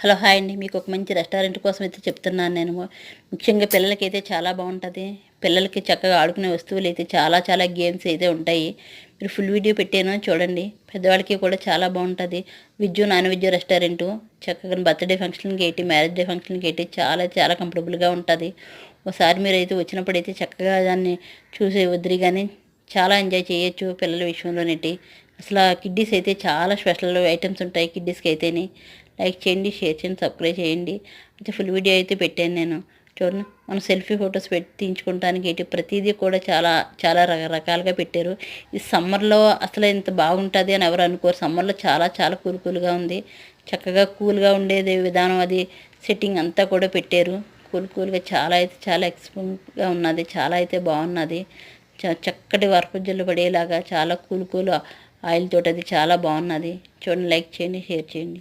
Hello hi అండి. మీకు ఒక మంచి రెస్టారెంట్ కోసం అయితే చెప్తున్నాను నేను. ముఖ్యంగా పిల్లలకైతే చాలా బాగుంటుంది. పిల్లలకి చక్కగా ఆడుకునే వస్తువులు అయితే చాలా చాలా గేమ్స్ అయితే ఉంటాయి. మీరు ఫుల్ వీడియో పెట్టాను చూడండి. పెద్దవాళ్ళకి కూడా చాలా బాగుంటుంది. విజ్జు నాన్ వెజ్ రెస్టారెంటు చక్కగా బర్త్డే ఫంక్షన్కి ఏంటి, మ్యారేజ్ డే ఫంక్షన్కి ఏంటి చాలా చాలా కంఫర్టబుల్గా ఉంటుంది. ఒకసారి మీరు అయితే వచ్చినప్పుడైతే చక్కగా దాన్ని చూసి వదిలి కానీ చాలా ఎంజాయ్ చేయొచ్చు పిల్లల విషయంలోనేటి. అసలు కిడ్డీస్ అయితే చాలా స్పెషల్ ఐటమ్స్ ఉంటాయి కిడ్డీస్కి అయితేని. లైక్ చేయండి, షేర్ చేయండి, సబ్స్క్రైబ్ చేయండి. అయితే ఫుల్ వీడియో అయితే పెట్టాను నేను. చూడండి, మనం సెల్ఫీ ఫొటోస్ తీయించుకోవడానికి ఏంటి ప్రతిదీ కూడా చాలా చాలా రకరకాలుగా పెట్టారు. ఈ సమ్మర్లో అసలు ఇంత బాగుంటుంది అని ఎవరు అనుకోరు. సమ్మర్లో చాలా చాలా కూల్గా ఉంది. చక్కగా కూల్గా ఉండేది విధానం, అది సెట్టింగ్ అంతా కూడా పెట్టారు. కూల్గా చాలా అయితే చాలా ఎక్స్పెంట్గా ఉన్నది. చాలా అయితే బాగున్నది. చక్కటి వర్పజల్లు పడేలాగా చాలా కూల్ ఆయిల్ తోటి అది చాలా బాగున్నది. చూడండి, లైక్ చేయండి, షేర్ చేయండి.